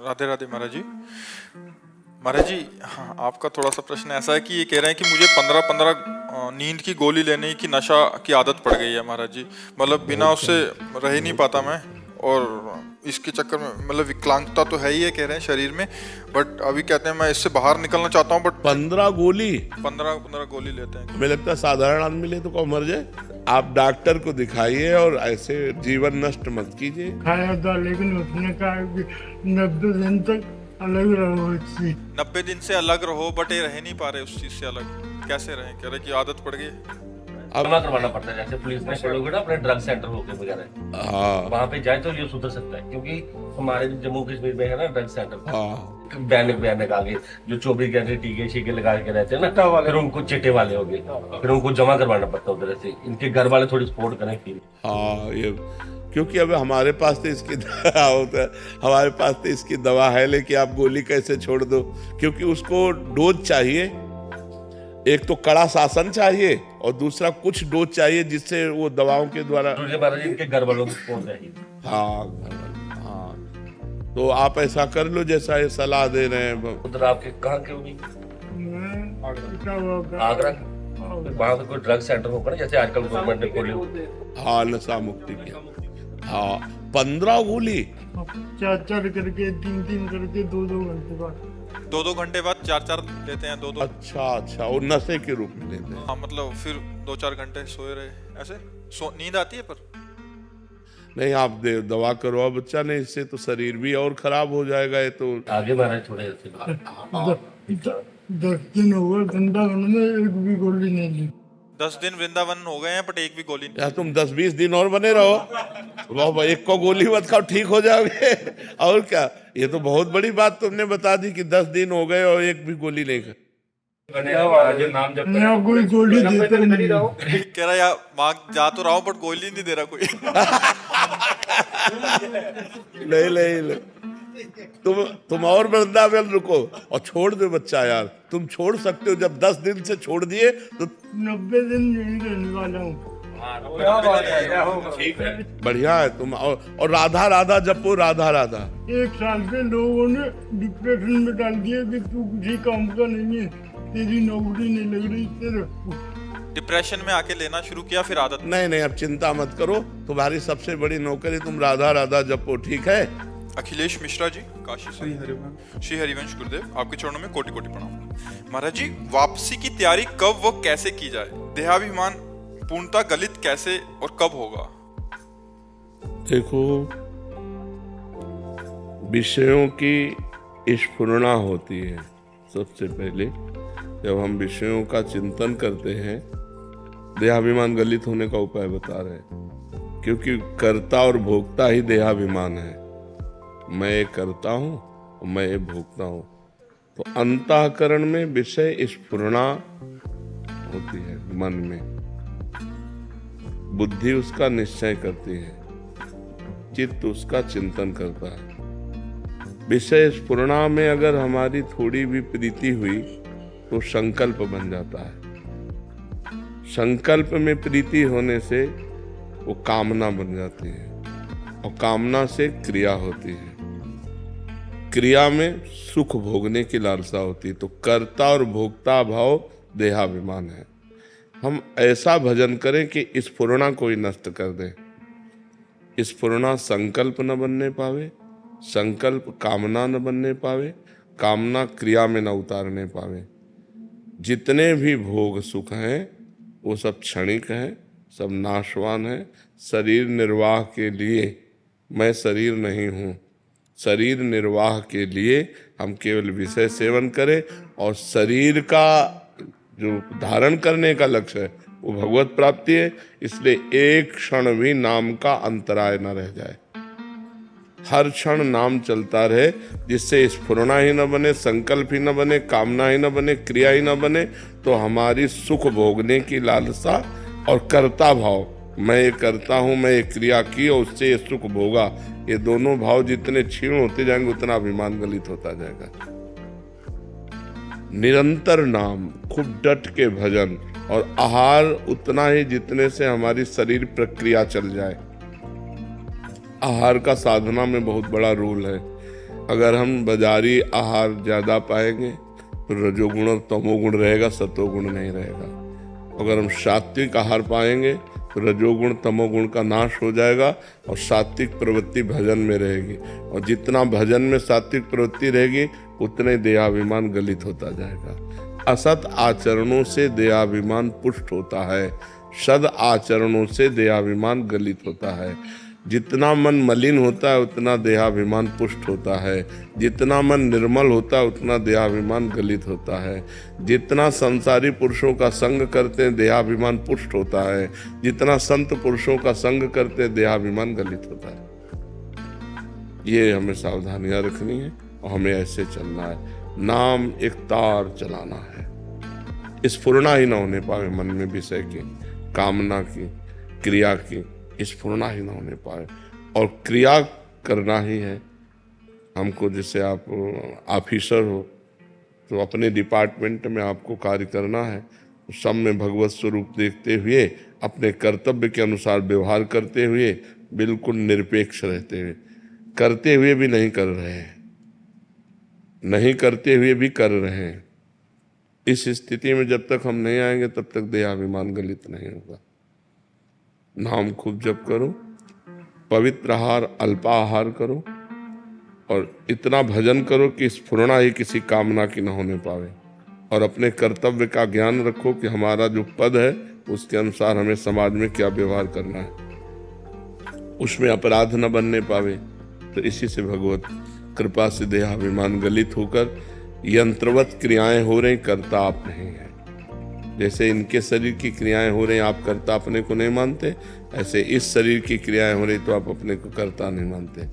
राधे राधे महाराज जी। महाराज जी, हाँ, आपका थोड़ा सा प्रश्न ऐसा है कि ये कह रहे हैं कि मुझे 15-15 नींद की गोली लेने की नशा की आदत पड़ गई है महाराज जी। मतलब बिना उससे रह ही नहीं पाता मैं, और इसके चक्कर में मतलब विकलांगता तो है ही है कह रहे हैं शरीर में, बट अभी कहते हैं मैं इससे बाहर निकलना चाहता हूँ, बट 15 गोली 15 गोली लेते हैं। हमें लगता है साधारण आदमी ले तो कौन मर जाए। आप डॉक्टर को दिखाइए और ऐसे जीवन नष्ट मत कीजिए। खाया था लेकिन उसने कहा कि 90 दिन तक अलग रहो इससे। 90 दिन से अलग रहो, बट ये रह नहीं पा रहे उस चीज से अलग। कैसे रहे? कह रहे कि आदत पड़ गई। जमा करवाना पड़ता है, जैसे पुलिस में पड़ोगे ना अपने ड्रग सेंटर होके वगैरह, हाँ वहाँ पे जाए तो ये सुधर सकता है, क्योंकि हमारे जम्मू कश्मीर में है ना ड्रग सेंटर। हाँ बैन आगे जो 24 घंटे टीके शीके लगा के रहते हैं ना, फिर उनको चिट्टे वाले हो गए, फिर उनको जमा करवाना पड़ता है उधर से। इनके घर वाले थोड़ी सपोर्ट करें फिर। हाँ, ये क्योंकि अब हमारे पास तो इसकी दवा होता है, हमारे पास तो इसकी दवा है, लेकिन आप गोली कैसे छोड़ दो? क्योंकि उसको डोज चाहिए, एक तो कड़ा शासन चाहिए और दूसरा कुछ डोज चाहिए जिससे वो दवाओं के द्वारा। महाराज इनके घर वालों को सपोर्ट चाहिए। हाँ हाँ, तो आप ऐसा कर लो जैसा ये सलाह दे रहे हैं। उधर आपके कहाँ के होगी? आगरा। वहाँ पे कोई ड्रग सेंटर होगा ना, जैसे आजकल गवर्नमेंट ने खोले। हाँ, नशा मुक्ति की। हाँ, 15 गोली 4-4 करके 3-3 करके 2-2 घंटे बाद 2-2 घंटे बाद 4-4 लेते हैं। 2-2। अच्छा, वो नशे के रूप में लेते हैं। हाँ, मतलब फिर 2-4 घंटे सोए रहे ऐसे। नींद आती है पर नहीं, आप दवा करवाओ बच्चा, नहीं इससे तो शरीर भी और खराब हो जाएगा। ये तो आगे महाराज थोड़े 10 दिन हो गए वृंदावन में, एक भी गोली नहीं ली। 10 दिन वृंदावन हो गए हैं, बट एक भी गोली नहीं। या तुम 10-20 दिन और बने रहो, वाह, एक को गोली मत खाओ, ठीक हो जाओगे। और क्या, ये तो बहुत बड़ी बात तुमने बता दी कि 10 दिन हो गए और एक भी गोली नहीं खा। यहाँ कोई गोली देता नहीं। कह रहा यार मांग जा तो रहा हूँ, बट गोली नहीं दे रहा कोई। नहीं, तुम और वृंदावन रुको और छोड़ दो बच्चा। यार तुम छोड़ सकते हो, जब 10 दिन से छोड़ दिए तो 90 दिन नहीं रहने वाला हूँ। बढ़िया है तुम। और राधा राधा जपो, राधा राधा। 1 साल से लोगों ने डिप्रेशन में डाल दिया कि तू किसी काम का नहीं है, तेरी नौकरी नहीं लग रही तेरे। डिप्रेशन में आके लेना शुरू किया, फिर आदत। नहीं, अब चिंता मत करो, तुम्हारी सबसे बड़ी नौकरी तुम राधा राधा जपो, ठीक है। अखिलेश मिश्रा जी, काशी से। श्री हरिवंश गुरुदेव, आपके चरणों में कोटि कोटि प्रणाम। महाराज जी, वापसी की तैयारी कब व कैसे की जाए? देहाभिमान पूर्णता गलित कैसे और कब होगा? देखो, विषयों की स्फुरणा होती है सबसे पहले। जब हम विषयों का चिंतन करते हैं, देहाभिमान गलित होने का उपाय बता रहे हैं, क्योंकि कर्ता और भोक्ता ही देहाभिमान है। मैं ये करता हूँ और मैं ये भोगता हूँ। तो अंतःकरण में विषय स्फुरणा होती है, मन में बुद्धि उसका निश्चय करती है, चित्त उसका चिंतन करता है। विषय स्फुरणा में अगर हमारी थोड़ी भी प्रीति हुई तो संकल्प बन जाता है। संकल्प में प्रीति होने से वो कामना बन जाती है, और कामना से क्रिया होती है। क्रिया में सुख भोगने की लालसा होती है। तो कर्ता और भोक्ता भाव देहाभिमान है। हम ऐसा भजन करें कि स्फुरणा कोई नष्ट कर दे। स्फुरणा संकल्प न बनने पावे, संकल्प कामना न बनने पावे, कामना क्रिया में न उतारने पावे। जितने भी भोग सुख हैं वो सब क्षणिक हैं, सब नाशवान हैं। शरीर निर्वाह के लिए मैं शरीर नहीं हूँ। शरीर निर्वाह के लिए हम केवल विषय सेवन करें, और शरीर का जो धारण करने का लक्ष्य है वो भगवत प्राप्ति है। इसलिए एक क्षण भी नाम का अंतराय न रह जाए। हर क्षण नाम चलता रहे, जिससे स्फुरणा ही न बने, संकल्प ही न बने, कामना ही न बने, क्रिया ही न बने। तो हमारी सुख भोगने की लालसा और कर्ता भाव, मैं ये करता हूँ, मैं ये क्रिया की और उससे ये सुख भोगा, ये दोनों भाव जितने क्षीण होते जाएंगे उतना अभिमान गलित होता जाएगा। निरंतर नाम, खूब डट के भजन, और आहार उतना ही जितने से हमारी शरीर प्रक्रिया चल जाए। आहार का साधना में बहुत बड़ा रोल है। अगर हम बाजारी आहार ज़्यादा पाएंगे तो रजोगुण और तमोगुण रहेगा, सतोगुण नहीं रहेगा। अगर हम सात्विक आहार पाएंगे तो रजोगुण तमोगुण का नाश हो जाएगा और सात्विक प्रवृत्ति भजन में रहेगी। और जितना भजन में सात्विक प्रवृत्ति रहेगी उतने देहाभिमान गलित होता जाएगा। असत आचरणों से देहाभिमान पुष्ट होता है, सद आचरणों से देहाभिमान गलित होता है। जितना मन मलिन होता है उतना देहाभिमान पुष्ट होता है, जितना मन निर्मल होता है उतना देहाभिमान गलित होता है। जितना संसारी पुरुषों का संग करते हैं देहाभिमान पुष्ट होता है, जितना संत पुरुषों का संग करते हैं देहाभिमान गलित होता है। ये हमें सावधानियां रखनी है और हमें ऐसे चलना है। नाम एक तार चलाना है, स्फुरना ही ना होने पाए मन में विषय की, कामना की, क्रिया की स्फुरना ही ना होने पाए। और क्रिया करना ही है हमको। जैसे आप ऑफिसर हो तो अपने डिपार्टमेंट में आपको कार्य करना है, तो सब में भगवत स्वरूप देखते हुए अपने कर्तव्य के अनुसार व्यवहार करते हुए बिल्कुल निरपेक्ष रहते हुए, करते हुए भी नहीं कर रहे हैं, नहीं करते हुए भी कर रहे हैं। इस स्थिति में जब तक हम नहीं आएंगे तब तक देहाभिमान गलित नहीं होगा। नाम खूब जप करो, पवित्र आहार अल्पाहार करो और इतना भजन करो कि स्फुरना ही किसी कामना की न होने पावे। और अपने कर्तव्य का ज्ञान रखो कि हमारा जो पद है उसके अनुसार हमें समाज में क्या व्यवहार करना है, उसमें अपराध न बनने पावे। तो इसी से भगवत कृपा से देहाभिमान गलित होकर यंत्रवत क्रियाएं हो रही, कर्ता आप नहीं है। जैसे इनके शरीर की क्रियाएं हो रही, आप कर्ता अपने को नहीं मानते, ऐसे इस शरीर की क्रियाएं हो रही तो आप अपने को कर्ता नहीं मानते।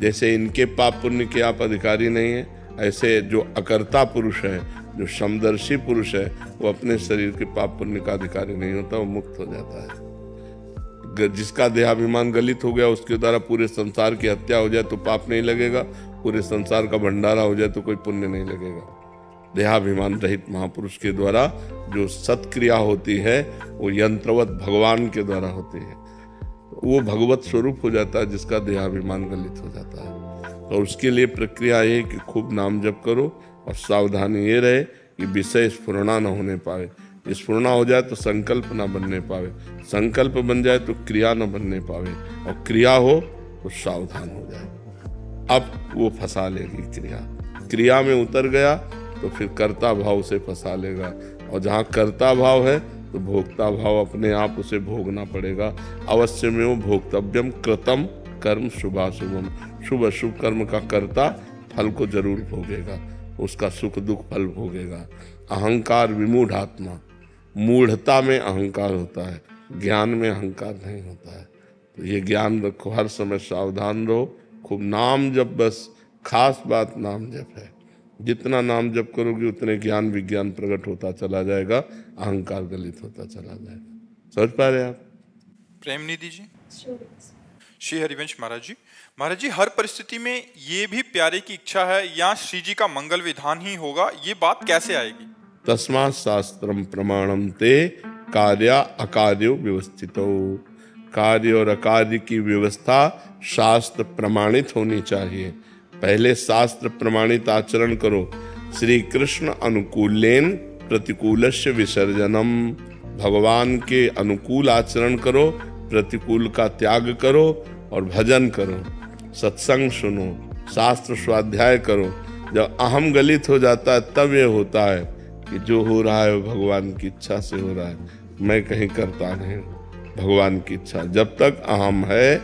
जैसे इनके पाप पुण्य के आप अधिकारी नहीं है, ऐसे जो अकर्ता पुरुष है, जो समदर्शी पुरुष है, वो अपने शरीर के पाप पुण्य का अधिकारी नहीं होता, वो मुक्त हो जाता है। जिसका देहाभिमान गलित हो गया उसके द्वारा पूरे संसार की हत्या हो जाए तो पाप नहीं लगेगा, पूरे संसार का भंडारा हो जाए तो कोई पुण्य नहीं लगेगा। देहाभिमान रहित महापुरुष के द्वारा जो सत्क्रिया होती है वो यंत्रवत भगवान के द्वारा होती है, वो भगवत स्वरूप हो जाता है जिसका देहाभिमान गलित हो जाता है। और उसके लिए प्रक्रिया ये कि खूब नाम जप करो और सावधानी ये रहे कि विषय स्फुरना न होने पाए। स्फुरना हो जाए तो संकल्प न बनने पावे, संकल्प बन जाए तो क्रिया न बनने पावे, और क्रिया हो तो सावधान हो जाए। अब वो फंसा लेगी क्रिया में उतर गया तो फिर कर्ता भाव से फंसा लेगा, और जहाँ कर्ता भाव है तो भोक्ता भाव अपने आप उसे भोगना पड़ेगा। अवश्य में वो भोक्तव्यम कृतम कर्म शुभाशुभम, शुभ अशुभ कर्म का कर्ता फल को जरूर भोगेगा, उसका सुख दुख फल भोगेगा। अहंकार विमूढ़ आत्मा, मूढ़ता में अहंकार होता है, ज्ञान में अहंकार नहीं होता है। तो ये ज्ञान रखो, हर समय सावधान रहो, खूब नाम जप, बस खास बात नाम जप है। जितना नाम जप करोगे उतने ज्ञान विज्ञान प्रकट होता चला जाएगा, अहंकार गलित होता चला जाएगा। समझ पा रहे आप? प्रेमनिधि जी, श्री हरिवंश महाराज जी, हर परिस्थिति में ये भी प्यारे की इच्छा है या श्री जी का मंगल विधान ही होगा, ये बात कैसे आएगी? तस्मात् शास्त्रम प्रमाणम ते कार्य अकार्यो व्यवस्थितो। कार्य और अकार्य की व्यवस्था शास्त्र प्रमाणित होनी चाहिए। पहले शास्त्र प्रमाणित आचरण करो। श्री कृष्ण अनुकूलेन प्रतिकूलस्य विसर्जनम, भगवान के अनुकूल आचरण करो, प्रतिकूल का त्याग करो और भजन करो, सत्संग सुनो, शास्त्र स्वाध्याय करो। जब अहम गलित हो जाता है तब ये होता है कि जो हो रहा है वो भगवान की इच्छा से हो रहा है, मैं कहीं करता नहीं, भगवान की इच्छा। जब तक अहम है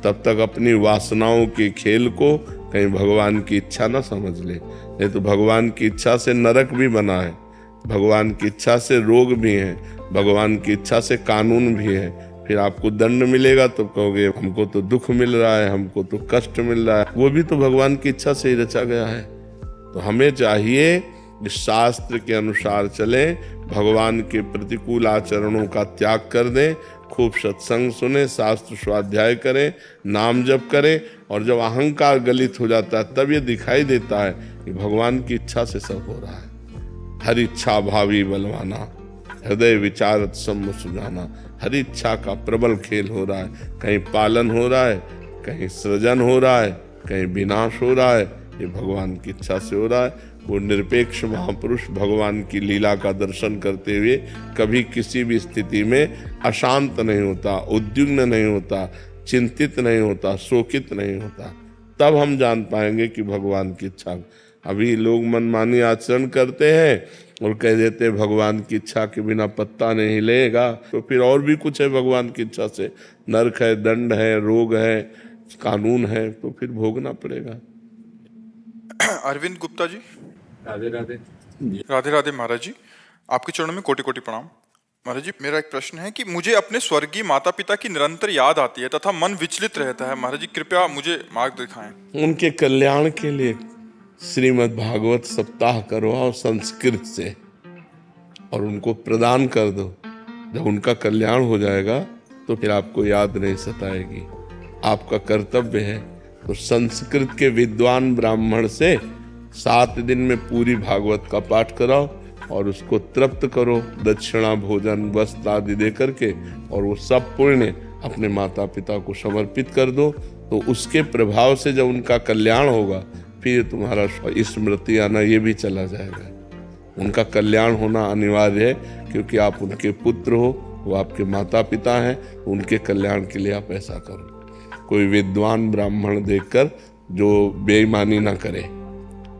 तब तक अपनी वासनाओं के खेल को कहीं भगवान की इच्छा ना समझ ले। नहीं तो भगवान की इच्छा से नरक भी बना है, भगवान की इच्छा से रोग भी है, भगवान की इच्छा से कानून भी है। फिर आपको दंड मिलेगा तो कहोगे हमको तो दुख मिल रहा है, हमको तो कष्ट मिल रहा है, वो भी तो भगवान की इच्छा से ही रचा गया है। तो हमें चाहिए कि शास्त्र के अनुसार चलें, भगवान के प्रतिकूल आचरणों का त्याग कर दें, खूब सत्संग सुने, शास्त्र स्वाध्याय करें, नाम जप करें। और जब अहंकार गलित हो जाता है तब ये दिखाई देता है कि भगवान की इच्छा से सब हो रहा है। हर इच्छा भावी बलवाना, हृदय विचारत सम्म सुजाना। हर इच्छा का प्रबल खेल हो रहा है, कहीं पालन हो रहा है, कहीं सृजन हो रहा है, कहीं विनाश हो रहा है। ये भगवान की इच्छा से हो रहा है। वो निरपेक्ष महापुरुष भगवान की लीला का दर्शन करते हुए कभी किसी भी स्थिति में अशांत नहीं होता, उद्विग्न नहीं होता, चिंतित नहीं होता, शोकित नहीं होता। तब हम जान पाएंगे कि भगवान की इच्छा। अभी लोग मनमानी आचरण करते हैं और कह देते हैं भगवान की इच्छा के बिना पत्ता नहीं हिलेगा, तो फिर और भी कुछ है भगवान की इच्छा से। नरक है, दंड है, रोग है, कानून है, तो फिर भोगना पड़ेगा। अरविंद गुप्ता जी। राधे राधे। राधे राधे महाराज जी, आपके चरणों में कोटि कोटि प्रणाम। महाराज जी, मेरा एक प्रश्न है कि मुझे अपने स्वर्गीय माता पिता की निरंतर याद आती है तथा मन विचलित रहता है। महाराज जी, कृपया मुझे मार्ग दिखाएं। उनके कल्याण के लिए श्रीमद् भागवत सप्ताह करवाओ संस्कृत से और उनको प्रदान कर दो। जब उनका कल्याण हो जाएगा तो फिर आपको याद नहीं सताएगी। आपका कर्तव्य है तो संस्कृत के विद्वान ब्राह्मण से 7 दिन में पूरी भागवत का पाठ कराओ और उसको तृप्त करो, दक्षिणा, भोजन, वस्त्र आदि दे करके, और वो सब पुण्य अपने माता पिता को समर्पित कर दो। तो उसके प्रभाव से जब उनका कल्याण होगा फिर तुम्हारा स्मृति आना ये भी चला जाएगा। उनका कल्याण होना अनिवार्य है, क्योंकि आप उनके पुत्र हो, वो आपके माता पिता हैं। उनके कल्याण के लिए आप ऐसा करो। कोई विद्वान ब्राह्मण देखकर जो बेईमानी ना करे।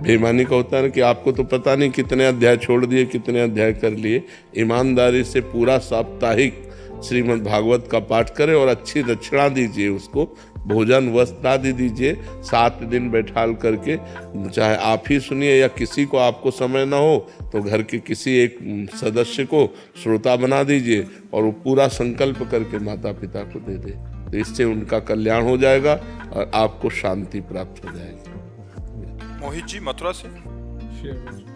बेईमानी का होता है ना कि आपको तो पता नहीं कितने अध्याय छोड़ दिए, कितने अध्याय कर लिए। ईमानदारी से पूरा साप्ताहिक श्रीमद् भागवत का पाठ करें और अच्छी दक्षिणा दीजिए उसको, भोजन, वस्त्र आदि दीजिए। 7 दिन बैठाल करके, चाहे आप ही सुनिए या किसी को आपको समय ना हो तो घर के किसी एक सदस्य को श्रोता बना दीजिए और वो पूरा संकल्प करके माता पिता को दे दे। तो इससे उनका कल्याण हो जाएगा और आपको शांति प्राप्त हो जाएगी। मोहित जी मथुरा से।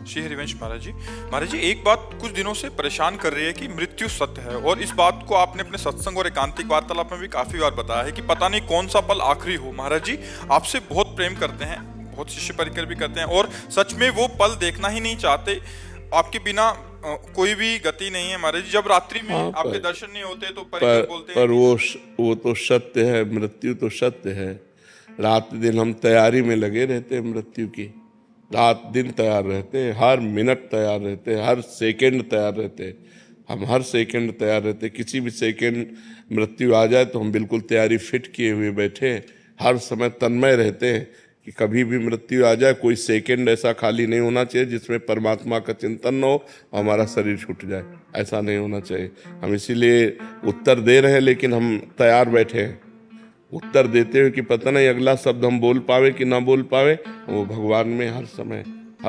श्री हरिवंश महाराज जी। महाराज जी, एक बात कुछ दिनों से परेशान कर रही है कि मृत्यु सत्य है, और इस बात को आपने अपने सत्संग और एकांतिक वार्तालाप में भी काफी बार बताया है कि पता नहीं कौन सा पल आखिरी हो। महाराज जी, आपसे बहुत प्रेम करते हैं, बहुत शिष्य परिकर भी करते हैं, और सच में वो पल देखना ही नहीं चाहते। आपके बिना कोई भी गति नहीं है महाराज जी। जब रात्रि में आपके दर्शन नहीं होते तो परिकर बोलते हैं। पर वो तो सत्य है, मृत्यु तो सत्य है। रात दिन हम तैयारी में लगे रहते हैं मृत्यु की। रात दिन तैयार रहते हैं, हर मिनट तैयार रहते हैं, हर सेकंड तैयार रहते हैं। हम हर सेकंड तैयार रहते हैं। किसी भी सेकंड मृत्यु आ जाए तो हम बिल्कुल तैयारी फिट किए हुए बैठे हैं। हर समय तन्मय रहते हैं कि कभी भी मृत्यु आ जाए, कोई सेकंड ऐसा खाली नहीं होना चाहिए जिसमें परमात्मा का चिंतन न हो और हमारा शरीर छूट जाए। ऐसा नहीं होना चाहिए। हम इसीलिए उत्तर दे रहे हैं, लेकिन हम तैयार बैठे हैं उत्तर देते हुए कि पता नहीं अगला शब्द हम बोल पावे कि ना बोल पावे। वो भगवान में हर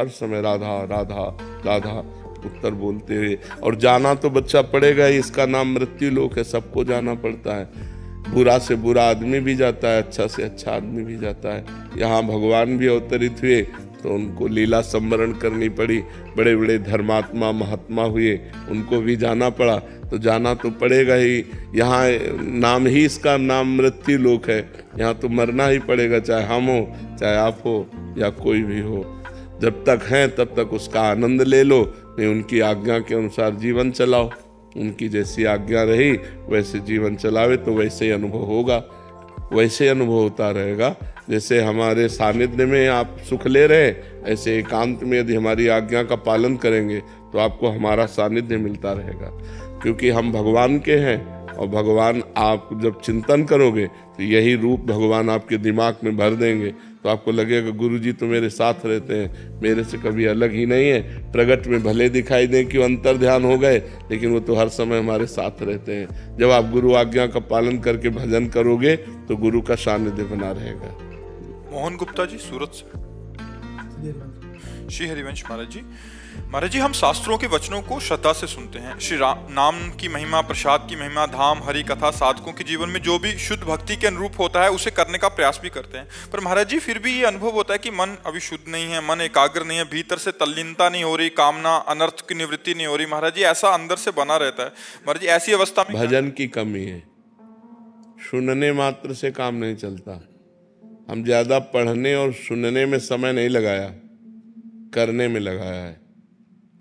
समय राधा राधा राधा उत्तर बोलते हुए। और जाना तो बच्चा पड़ेगा ही, इसका नाम मृत्यु लोक है, सबको जाना पड़ता है। बुरा से बुरा आदमी भी जाता है, अच्छा से अच्छा आदमी भी जाता है। यहाँ भगवान भी अवतरित हुए तो उनको लीला संवरण करनी पड़ी। बड़े बड़े धर्मात्मा महात्मा हुए, उनको भी जाना पड़ा, तो जाना तो पड़ेगा ही। यहाँ नाम ही इसका नाम मृत्यु लोक है। यहाँ तो मरना ही पड़ेगा, चाहे हम हो, चाहे आप हो, या कोई भी हो। जब तक हैं तब तक उसका आनंद ले लो, नहीं उनकी आज्ञा के अनुसार जीवन चलाओ। उनकी जैसी आज्ञा रही वैसे जीवन चलावे तो वैसे ही अनुभव होगा, वैसे ही अनुभव होता रहेगा। जैसे हमारे सानिध्य में आप सुख ले रहे, ऐसे एकांत में यदि हमारी आज्ञा का पालन करेंगे तो आपको हमारा सानिध्य मिलता रहेगा। क्योंकि हम भगवान के हैं, और भगवान आप जब चिंतन करोगे तो यही रूप भगवान आपके दिमाग में भर देंगे। तो आपको लगेगा गुरु जी तो मेरे साथ रहते हैं, मेरे से कभी अलग ही नहीं है। प्रगट में भले दिखाई दें कि वो अंतर ध्यान हो गए, लेकिन वो तो हर समय हमारे साथ रहते हैं। जब आप गुरु आज्ञा का पालन करके भजन करोगे तो गुरु का सानिध्य बना रहेगा। मोहन गुप्ता जी सूरत से। श्री हरिवंश महाराज जी। महाराज जी, हम शास्त्रों के वचनों को श्रद्धा से सुनते हैं। श्री नाम की महिमा, प्रसाद की महिमा, धाम, हरि कथा, साधकों के जीवन में जो भी शुद्ध भक्ति के अनुरूप होता है उसे करने का प्रयास भी करते हैं। पर महाराज जी, फिर भी ये अनुभव होता है कि मन अभी शुद्ध नहीं है, मन एकाग्र नहीं है, भीतर से तल्लीनता नहीं हो रही, कामना, अनर्थ की निवृत्ति नहीं हो रही। महाराज जी, ऐसा अंदर से बना रहता है। महाराज जी, ऐसी अवस्था में भजन की कमी है। सुनने मात्र से काम नहीं चलता। हम ज्यादा पढ़ने और सुनने में समय नहीं लगाया, करने में लगाया है।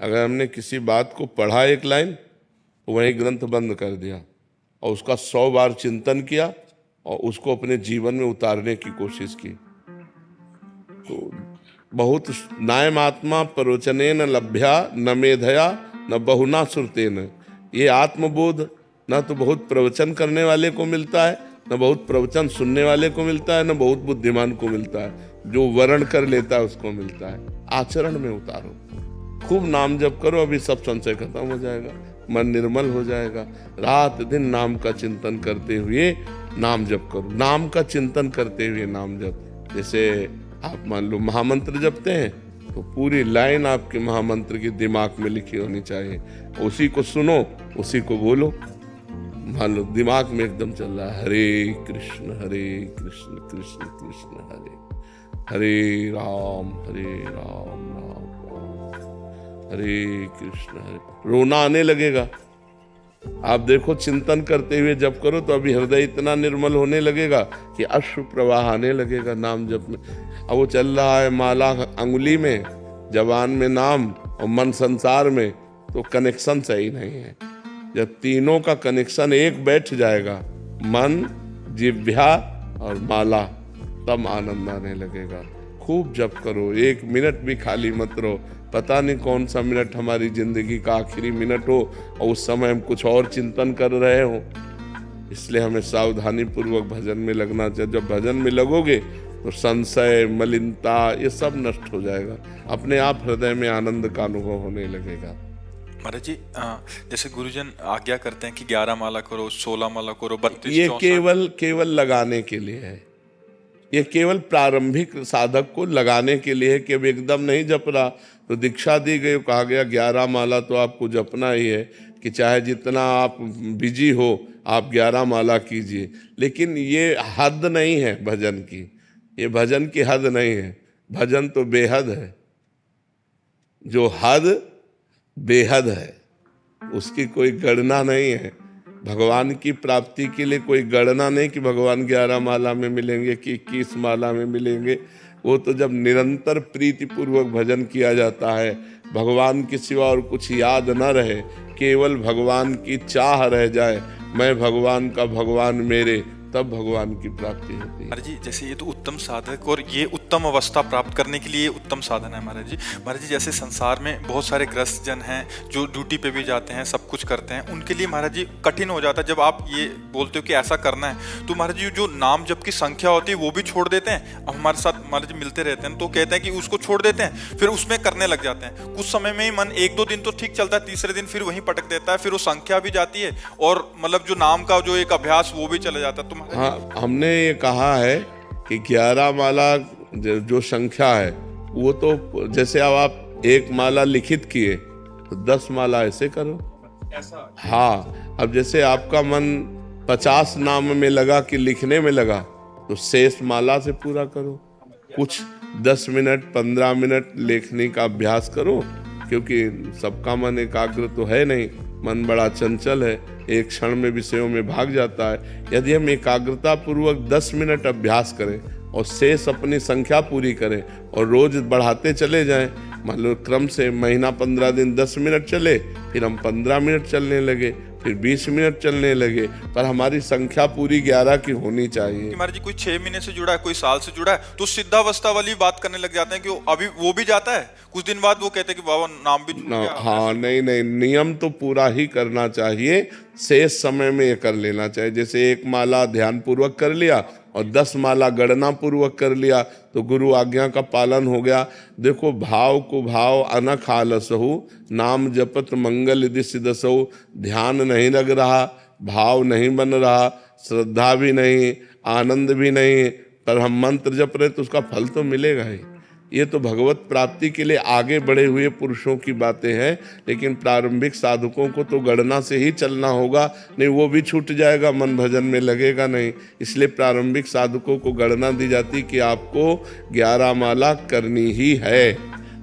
अगर हमने किसी बात को पढ़ा एक लाइन, वही ग्रंथ बंद कर दिया और उसका 100 बार चिंतन किया और उसको अपने जीवन में उतारने की कोशिश की, तो बहुत नायमात्मा प्रवचनेन लभ्या न मेधया न बहुना श्रुतेन। ये आत्मबोध न तो बहुत प्रवचन करने वाले को मिलता है, न बहुत प्रवचन सुनने वाले को मिलता है, न बहुत बुद्धिमान को मिलता है। जो वर्ण कर लेता है उसको मिलता है। आचरण में उतारो, खूब नाम जप करो, अभी सब संशय खत्म हो जाएगा, मन निर्मल हो जाएगा। रात दिन नाम का चिंतन करते हुए नाम जप करो, नाम का चिंतन करते हुए नाम जप। जैसे आप मान लो महामंत्र जपते हैं तो पूरी लाइन आपके महामंत्र की दिमाग में लिखी होनी चाहिए, उसी को सुनो, उसी को बोलो। मान लो दिमाग में एकदम चल रहा है हरे कृष्ण कृष्ण कृष्ण हरे हरे राम राम राम हरे कृष्ण हरे। रोना आने लगेगा। आप देखो चिंतन करते हुए जप करो तो अभी हृदय इतना निर्मल होने लगेगा कि अश्रु प्रवाह आने लगेगा नाम जप में। अब वो चल रहा है माला अंगुली में, जबान में नाम और मन संसार में, तो कनेक्शन सही नहीं है। जब तीनों का कनेक्शन एक बैठ जाएगा, मन जिह्वा और माला, तब आनंद आने लगेगा। खूब जप करो, 1 मिनट भी खाली मत रहो। पता नहीं कौन सा मिनट हमारी जिंदगी का आखिरी मिनट हो और उस समय हम कुछ और चिंतन कर रहे हो। इसलिए हमें सावधानी पूर्वक भजन में लगना चाहिए। जब भजन में लगोगे तो संशय, मलिनता ये सब नष्ट हो जाएगा, अपने आप हृदय में आनंद का अनुभव होने लगेगा। महाराज जी जैसे गुरुजन आज्ञा करते हैं कि 11 माला करो, 16 माला करो, 32, ये 64। केवल लगाने के लिए है। ये केवल प्रारंभिक साधक को लगाने के लिए है कि अब एकदम नहीं जप रहा तो दीक्षा दी गई, कहा गया 11 माला तो आपको जपना ही है, कि चाहे जितना आप बिजी हो आप 11 माला कीजिए। लेकिन ये हद नहीं है भजन की, ये भजन की हद नहीं है। भजन तो बेहद है, जो हद बेहद है उसकी कोई गणना नहीं है। भगवान की प्राप्ति के लिए कोई गणना नहीं कि भगवान 11 माला में मिलेंगे कि 21 माला में मिलेंगे। वो तो जब निरंतर प्रीति पूर्वक भजन किया जाता है, भगवान के सिवा और कुछ याद न रहे, केवल भगवान की चाह रह जाए, मैं भगवान का, भगवान मेरे, तब भगवान की प्राप्ति होती है। महाराज जी जैसे ये तो उत्तम साधक और ये उत्तम अवस्था प्राप्त करने के लिए उत्तम साधन है महाराज जी। महाराज जी जैसे संसार में बहुत सारे ग्रस्त जन हैं जो ड्यूटी पे भी जाते हैं, सब कुछ करते हैं, उनके लिए महाराज जी कठिन हो जाता है जब आप ये बोलते हो कि ऐसा करना है। तो महाराज जी जो नाम जप की संख्या होती है वो भी छोड़ देते हैं। अब हमारे साथ महाराज जी मिलते रहते हैं तो कहते हैं कि उसको छोड़ देते हैं, फिर उसमें करने लग जाते हैं। कुछ समय में ही मन 1-2 दिन तो ठीक चलता है, तीसरे दिन फिर वहीं पटक देता है, फिर वो संख्या भी जाती है और मतलब जो नाम का जो एक अभ्यास वो भी चला जाता है। तो हाँ, हमने ये कहा है कि 11 माला जो संख्या है वो तो जैसे अब आप 1 माला लिखित किए तो 10 माला ऐसे करो ऐसा। हाँ, अब जैसे आपका मन 50 नाम में लगा कि लिखने में लगा तो शेष माला से पूरा करो। कुछ 10 मिनट 15 मिनट लेखनी का अभ्यास करो, क्योंकि सबका मन एकाग्र तो है नहीं, मन बड़ा चंचल है, एक क्षण में विषयों में भाग जाता है। यदि हम एकाग्रता पूर्वक 10 मिनट अभ्यास करें और शेष अपनी संख्या पूरी करें और रोज बढ़ाते चले जाएं, मान लो क्रम से महीना 15 दिन 10 मिनट चले, फिर हम 15 मिनट चलने लगे, फिर 20 मिनट चलने लगे, पर हमारी संख्या पूरी 11 की होनी चाहिए। महाराज जी कोई 6 महीने से जुड़ा है, कोई साल से जुड़ा है, तो सिद्धावस्था वाली बात करने लग जाते हैं कि अभी वो भी जाता है, कुछ दिन बाद वो कहते हैं कि बाबा नाम भी छूट गया। हाँ, नहीं, नियम तो पूरा ही करना चाहिए, शेष समय में ये कर लेना चाहिए। जैसे 1 माला ध्यान पूर्वक कर लिया और 10 माला गणना पूर्वक कर लिया तो गुरु आज्ञा का पालन हो गया। देखो, भाव को भाव अनख आलसहु, नाम जपत मंगल दिशि दसहु। ध्यान नहीं लग रहा, भाव नहीं बन रहा, श्रद्धा भी नहीं, आनंद भी नहीं, पर हम मंत्र जप रहे तो उसका फल तो मिलेगा ही। ये तो भगवत प्राप्ति के लिए आगे बढ़े हुए पुरुषों की बातें हैं, लेकिन प्रारंभिक साधकों को तो गणना से ही चलना होगा, नहीं वो भी छूट जाएगा, मन भजन में लगेगा नहीं। इसलिए प्रारंभिक साधकों को गणना दी जाती कि आपको 11 माला करनी ही है,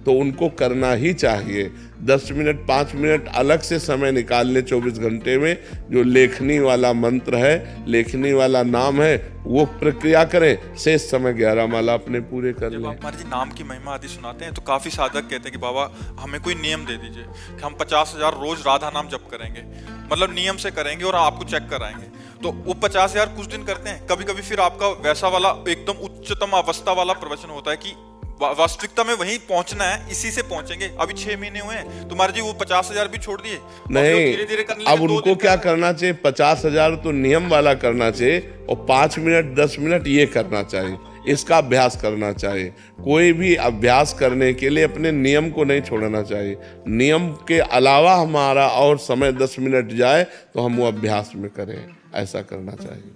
तो उनको करना ही चाहिए। 10 मिनट 5 मिनट अलग से समय निकालने 24 घंटे में, जो लेखनी वाला मंत्र है, लेखनी वाला नाम है, वो प्रक्रिया करें, शेष समय 11 माला अपने पूरे कर लें। हमारे जी नाम की महिमा आदि सुनाते हैं तो काफी साधक कहते हैं कि बाबा हमें कोई नियम दे दीजिए कि हम 50,000 रोज राधा नाम जप करेंगे, मतलब नियम से करेंगे और आपको चेक कराएंगे। तो वो 50,000 कुछ दिन करते हैं, कभी कभी फिर आपका वैसा वाला एकदम उच्चतम अवस्था वाला प्रवचन होता है कि वास्तविकता में वहीं पहुंचना है, इसी से पहुंचेंगे। अभी 6 महीने हुए हैं तुम्हारे जी, वो 50,000 भी छोड़ दिए, नहीं धीरे-धीरे करने अब लगे, 2 उनको दिन क्या करना। करना चाहिए, 50,000 तो नियम वाला करना चाहिए और 5 मिनट 10 मिनट ये करना चाहिए, इसका अभ्यास करना चाहिए। कोई भी अभ्यास करने के लिए अपने नियम को नहीं छोड़ना चाहिए। नियम के अलावा हमारा और समय 10 मिनट जाए तो हम वो अभ्यास में करें, ऐसा करना चाहिए।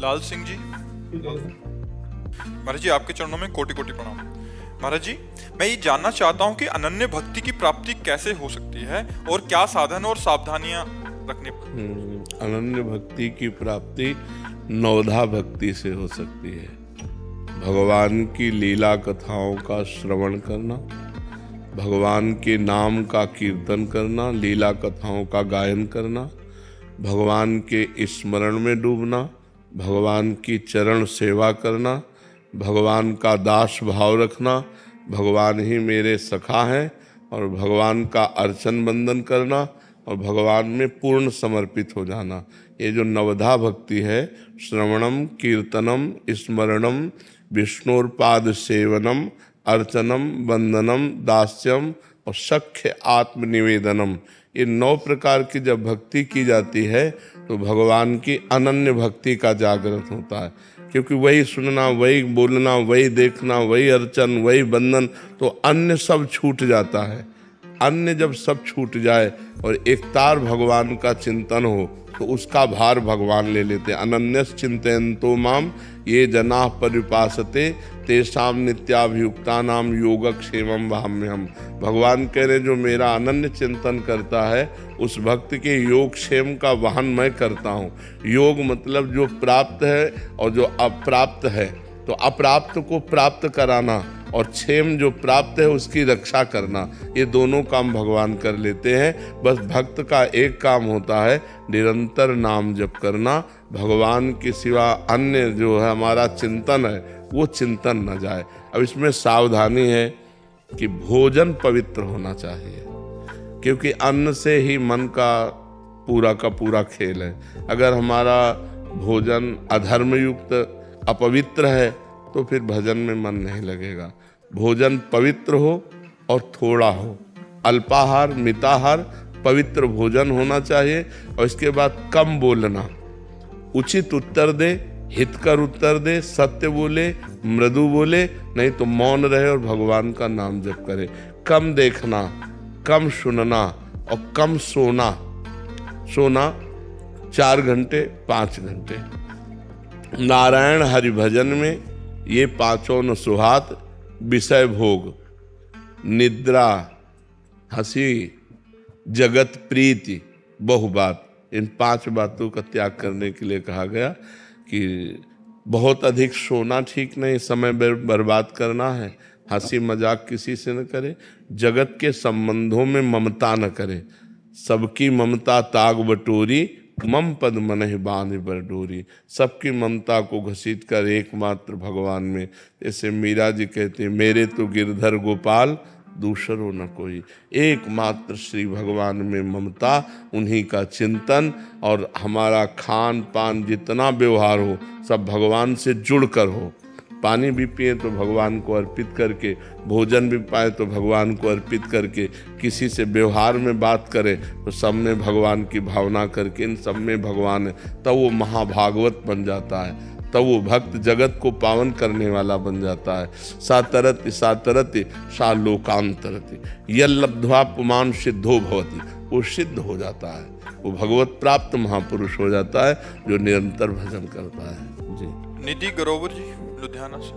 लाल सिंह जी, महाराज जी आपके चरणों में कोटि कोटि प्रणाम। महाराज जी, मैं ये जानना चाहता हूँ कि अनन्य भक्ति की प्राप्ति कैसे हो सकती है और क्या साधन और सावधानियां रखनी। अनन्य भक्ति की प्राप्ति नवधा भक्ति से हो सकती है। भगवान की लीला कथाओं का श्रवण करना, भगवान के नाम का कीर्तन करना, लीला कथाओं का गायन करना, भगवान के स्मरण में डूबना, भगवान की चरण सेवा करना, भगवान का दास भाव रखना, भगवान ही मेरे सखा हैं और भगवान का अर्चन बंदन करना और भगवान में पूर्ण समर्पित हो जाना। ये जो नवधा भक्ति है, श्रवणम कीर्तनम स्मरणम विष्णुर्पाद सेवनम अर्चनम वंदनम दास्यम और सख्य आत्मनिवेदनम, ये 9 प्रकार की जब भक्ति की जाती है तो भगवान की अनन्य भक्ति का जागृत होता है। क्योंकि वही सुनना, वही बोलना, वही देखना, वही अर्चन, वही बंधन, तो अन्य सब छूट जाता है। अन्य जब सब छूट जाए और एकतार भगवान का चिंतन हो तो उसका भार भगवान ले लेते। अनन्यस चिंतयन्तो माम ये जना परिपासते तेषाम नित्याभियुक्ता नाम योगक्षेमम वहाम्यहम्। भगवान कह रहे जो मेरा अनन्य चिंतन करता है उस भक्त के योगक्षेम का वहन मैं करता हूँ। योग मतलब जो प्राप्त है और जो अप्राप्त है, तो अप्राप्त को प्राप्त कराना और क्षेम जो प्राप्त है उसकी रक्षा करना, ये दोनों काम भगवान कर लेते हैं। बस भक्त का एक काम होता है निरंतर नाम जप करना, भगवान के सिवा अन्य जो है हमारा चिंतन है वो चिंतन न जाए। अब इसमें सावधानी है कि भोजन पवित्र होना चाहिए, क्योंकि अन्न से ही मन का पूरा खेल है। अगर हमारा भोजन अधर्मयुक्त अपवित्र है तो फिर भजन में मन नहीं लगेगा। भोजन पवित्र हो और थोड़ा हो, अल्पाहार मिताहार पवित्र भोजन होना चाहिए। और इसके बाद कम बोलना, उचित उत्तर दे, हितकर उत्तर दे, सत्य बोले, मृदु बोले, नहीं तो मौन रहे और भगवान का नाम जप करे। कम देखना, कम सुनना और कम सोना 4 घंटे 5 घंटे। नारायण हरि भजन में ये 5 न सुहात, विषय भोग, निद्रा, हंसी, जगत प्रीति, बहुबात, इन 5 बातों का त्याग करने के लिए कहा गया कि बहुत अधिक सोना ठीक नहीं, समय बर्बाद करना है। हंसी मजाक किसी से न करे, जगत के संबंधों में ममता न करे, सबकी ममता ताग बटोरी, मम पद मनहि बांध बर डोरी। सबकी ममता को घसीट कर एकमात्र भगवान में, जैसे मीरा जी कहते हैं मेरे तो गिरधर गोपाल दूसरो न कोई। एकमात्र श्री भगवान में ममता, उन्हीं का चिंतन, और हमारा खान पान जितना व्यवहार हो सब भगवान से जुड़कर हो। पानी भी पिए तो भगवान को अर्पित करके, भोजन भी पाए तो भगवान को अर्पित करके, किसी से व्यवहार में बात करें तो सब में भगवान की भावना करके, इन सब में भगवान है, तब वो महाभागवत बन जाता है, तब वो भक्त जगत को पावन करने वाला बन जाता है। सातरति सातरति सा लोकांतरति यल्लब्ध्वा पुमान सिद्धो भवति, वो सिद्ध हो जाता है, वो भगवत प्राप्त महापुरुष हो जाता है जो निरंतर भजन करता है। जी निधि ग्रोवर जी लुधियाना से।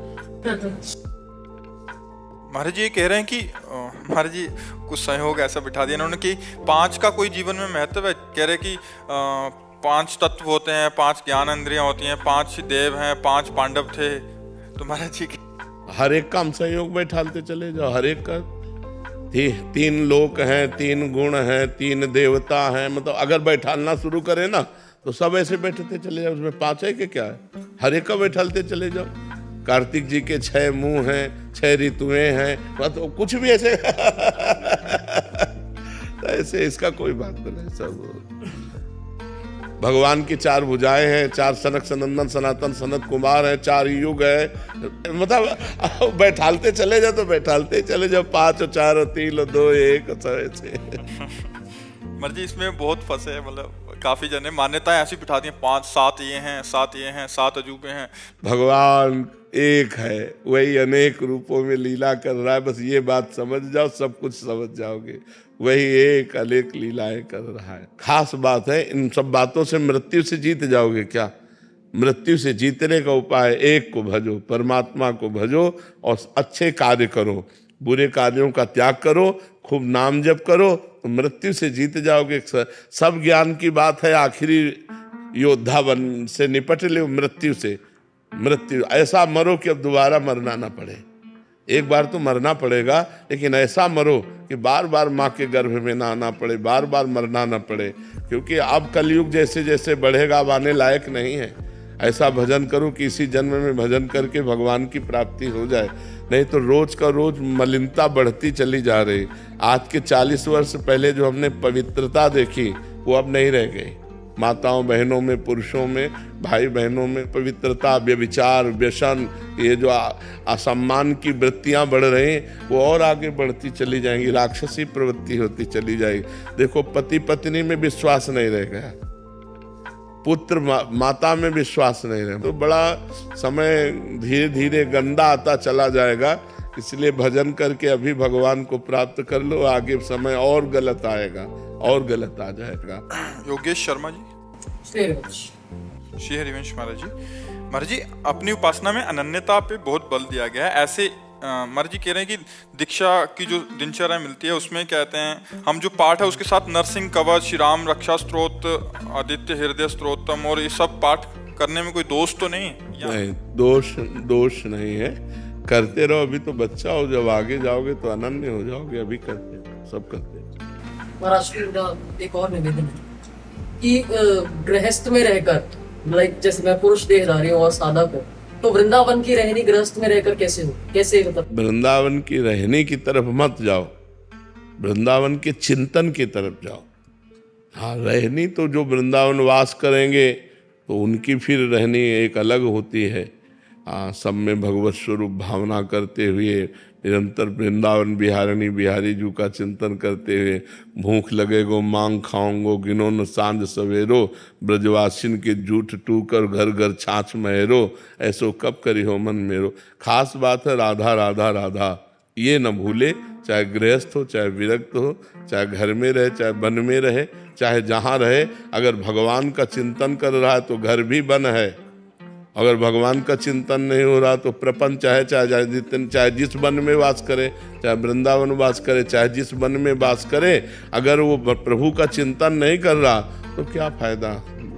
महाराज जी ये कह रहे हैं कि महाराज जी कुछ सहयोग ऐसा बिठा दिया इन्होंने कि 5 का कोई जीवन में महत्व है। कह रहे कि 5 तत्व होते हैं, 5 ज्ञान इंद्रियां होती हैं, 5 देव हैं, 5 पांडव थे। तो महाराज जी हर एक काम सहयोग बैठालते चले जाओ, हर एक का 3 लोक हैं, 3 गुण हैं, 3 देवता हैं, मतलब अगर बैठालना शुरू करें ना तो सब ऐसे बैठते चले जाओ। उसमें 5 है कि क्या है, हर एक का बैठालते चले जाओ। कार्तिक जी के 6 मुंह हैं, 6 ऋतुएं हैं, तो कुछ भी ऐसे तो ऐसे इसका कोई बात नहीं। सब भगवान की 4 भुजाएं हैं, 4 सनक सनंदन सनातन सनत कुमार हैं, 4 युग है, मतलब बैठालते चले जाओ तो बैठालते चले जाओ, 5 और 4 और 3 और 2 1 ऐसे। मर्जी इसमें बहुत फंसे हैं, मतलब काफी जने मान्यताएं ऐसी बिठा दी हैं, 5 7 ये हैं, 7 ये हैं, 7 अजूबे हैं। भगवान एक है, वही अनेक रूपों में लीला कर रहा है, बस ये बात समझ जाओ, सब कुछ समझ जाओगे। वही एक अनेक लीलाएं कर रहा है। खास बात है, इन सब बातों से मृत्यु से जीत जाओगे क्या? मृत्यु से जीतने का उपाय एक को भजो, परमात्मा को भजो और अच्छे कार्य करो, बुरे कार्यों का त्याग करो, खूब नाम जप करो, तो मृत्यु से जीत जाओगे। सब ज्ञान की बात है, आखिरी योद्धा बन से निपट लो मृत्यु से। मृत्यु ऐसा मरो कि अब दोबारा मरना ना पड़े। एक बार तो मरना पड़ेगा, लेकिन ऐसा मरो कि बार बार माँ के गर्भ में ना आना पड़े, बार बार मरना ना पड़े, क्योंकि अब कलयुग जैसे जैसे बढ़ेगा अब आने लायक नहीं है। ऐसा भजन करो कि इसी जन्म में भजन करके भगवान की प्राप्ति हो जाए, नहीं तो रोज का रोज मलिनता बढ़ती चली जा रही। आज के 40 वर्ष पहले जो हमने पवित्रता देखी वो अब नहीं रह गई। माताओं बहनों में, पुरुषों में, भाई बहनों में पवित्रता, व्यभिचार, व्यसन, ये जो असम्मान की वृत्तियां बढ़ रही हैं वो और आगे बढ़ती चली जाएंगी, राक्षसी प्रवृत्ति होती चली जाएगी। देखो, पति पत्नी में विश्वास नहीं रह गया, पुत्र माता में विश्वास नहीं रहे, तो बड़ा समय धीरे धीरे गंदा आता चला जाएगा। इसलिए भजन करके अभी भगवान को प्राप्त कर लो, आगे समय और गलत आएगा और गलत आ जाएगा। योगेश शर्मा जी। श्री हरिवंश महाराज जी। महाराज जी, अपनी उपासना में अनन्यता पे बहुत बल दिया गया है। ऐसे महाराज जी कह रहे हैं कि दीक्षा की जो दिनचर्या मिलती है उसमें कहते हैं हम जो पाठ है उसके साथ नरसिंह कवच, श्री राम रक्षा स्तोत्र, आदित्य हृदय स्तोत्रम और ये सब पाठ करने में कोई दोष तो नहीं है? नहीं, दोष नहीं है, करते रहो। अभी तो बच्चा हो, जब आगे जाओगे तो अनन्य हो जाओगे। अभी करते हैं, सब करते हैं। महाराज एक और निवेदन है कि गृहस्थ में रहकर, लाइक जैसे मैं पुरुष देहधारी हूँ और साधक हूँ, तो वृंदावन की रहनी गृहस्थ में रहकर कैसे मतलब? वृंदावन की रहनी की तरफ मत जाओ, वृंदावन के चिंतन की तरफ जाओ। हाँ, रहनी तो जो वृंदावन वास करेंगे तो उनकी फिर रहनी एक अलग होती है। सब में भगवत स्वरूप भावना करते हुए निरंतर वृंदावन बिहारिणी बिहारी जी का चिंतन करते हुए, भूख लगेगो मांग खाओंगो, गिनो न सांझ सवेरो, ब्रजवासिन के जूठ टूकर घर घर छाछ महेरो, ऐसो कब करी हो मन मेरो। खास बात है राधा राधा राधा, ये न भूले, चाहे गृहस्थ हो, चाहे विरक्त हो, चाहे घर में रहे, चाहे वन में रहे, चाहे जहाँ रहे। अगर भगवान का चिंतन कर रहा है तो घर भी वन है, अगर भगवान का चिंतन नहीं हो रहा तो प्रपंच है, चाहे जिस वन में वास करे, चाहे वृंदावन वास करे, चाहे जिस वन में वास करे, अगर वो प्रभु का चिंतन नहीं कर रहा तो क्या फायदा,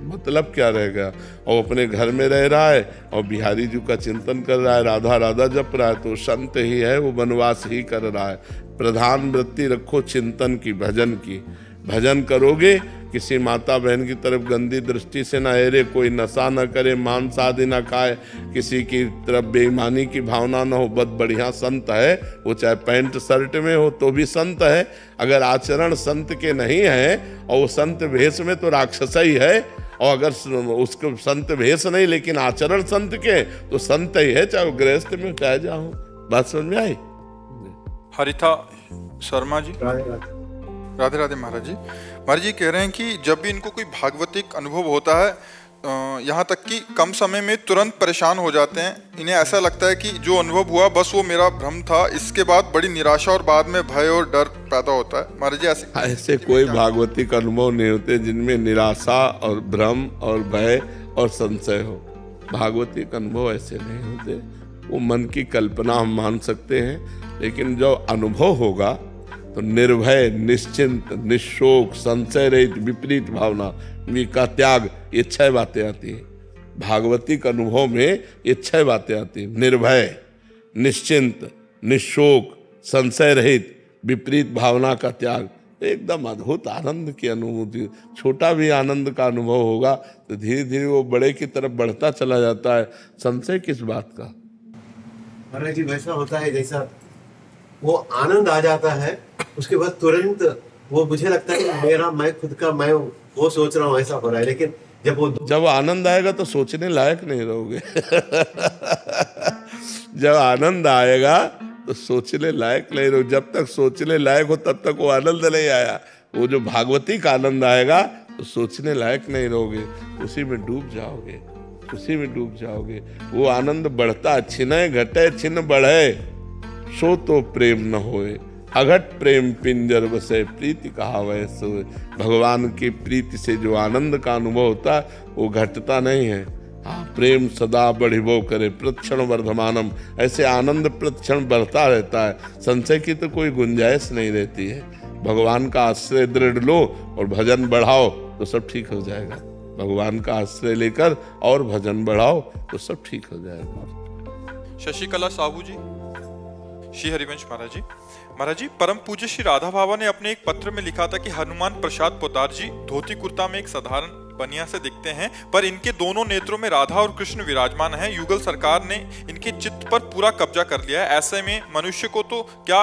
मतलब क्या रहेगा। और अपने घर में रह रहा है और बिहारी जी का चिंतन कर रहा है, राधा राधा जप रहा है, तो संत ही है, वो वनवास ही कर रहा है। प्रधान वृत्ति रखो चिंतन की, भजन की। भजन करोगे, किसी माता बहन की तरफ गंदी दृष्टि से ना हेरे, कोई नशा न करे, मांस आदि ना खाए, किसी की तरफ बेईमानी की भावना न हो, बहुत बढ़िया संत है वो, चाहे पैंट शर्ट में हो तो भी संत है। अगर आचरण संत के नहीं है और वो संत भेष में तो राक्षस ही है, और अगर उसको संत भेष नहीं लेकिन आचरण संत के तो संत ही है, चाहे गृहस्थ में चाहे जाओ। बात समझ में आई? हरिता शर्मा जी। राधे राधे महाराज जी। महाराज जी कह रहे हैं कि जब भी इनको कोई भागवतिक अनुभव होता है, यहाँ तक कि कम समय में तुरंत परेशान हो जाते हैं। इन्हें ऐसा लगता है कि जो अनुभव हुआ बस वो मेरा भ्रम था, इसके बाद बड़ी निराशा और बाद में भय और डर पैदा होता है। महाराज जी ऐसे कोई भागवतिक अनुभव नहीं होते जिनमें निराशा और भ्रम और भय और संशय हो। भागवतिक अनुभव ऐसे नहीं होते, वो मन की कल्पना हम मान सकते हैं, लेकिन जो अनुभव होगा तो निर्भय, निश्चिंत, निशोक, संशय रहित, विपरीत भावना का त्याग, ये 6 बातें आती हैं। भागवतिक अनुभव में ये 6 बातें आती हैं। निर्भय, निश्चिंत, निशोक, संशय रहित, विपरीत भावना का त्याग। एकदम अद्भुत आनंद की अनुभूति। छोटा भी आनंद का अनुभव होगा तो धीरे धीरे वो बड़े की तरफ बढ़ता चला जाता है। संशय किस बात का? महाराज जी, वैसा होता है जैसा वो आनंद आ जाता है, उसके बाद तुरंत वो मुझे लगता है कि मैं खुद का मैं वो सोच रहा हूँ ऐसा हो रहा है, लेकिन जब आनंद आएगा तो सोचने लायक नहीं रहोगे। जब आनंद आएगा तो सोचने लायक नहीं रहोगे। जब तक सोचने लायक हो तब तक वो आनंद नहीं आया। वो जो भागवतिक आनंद आएगा तो सोचने लायक नहीं रहोगे, उसी में डूब जाओगे, उसी में डूब जाओगे। वो आनंद बढ़ता, छिने घटे छिन बढ़े, सो तो प्रेम न होए, अघट प्रेम पिंजर बसे, प्रीति कहावै सोए। भगवान की प्रीति से जो आनंद का अनुभव होता है वो घटता नहीं है। हाँ, प्रेम सदा बढ़िबो करे, प्रतिक्षण वर्धमानम। ऐसे आनंद प्रतिक्षण बढ़ता रहता है, संशय की तो कोई गुंजाइश नहीं रहती है। भगवान का आश्रय दृढ़ लो और भजन बढ़ाओ तो सब ठीक हो जाएगा। भगवान का आश्रय लेकर और भजन बढ़ाओ तो सब ठीक हो जाएगा। शशिकला साहू जी, श्री हरिवंश महाराज जी। महाराज जी, परम पूज्य श्री राधा बाबा ने अपने एक पत्र में लिखा था कि हनुमान प्रसाद पोदार जी धोती कुर्ता में एक साधारण बनिया से दिखते हैं, पर इनके दोनों नेत्रों में राधा और कृष्ण विराजमान हैं। युगल सरकार ने इनके चित्त पर पूरा कब्जा कर लिया है। ऐसे में मनुष्य को तो क्या,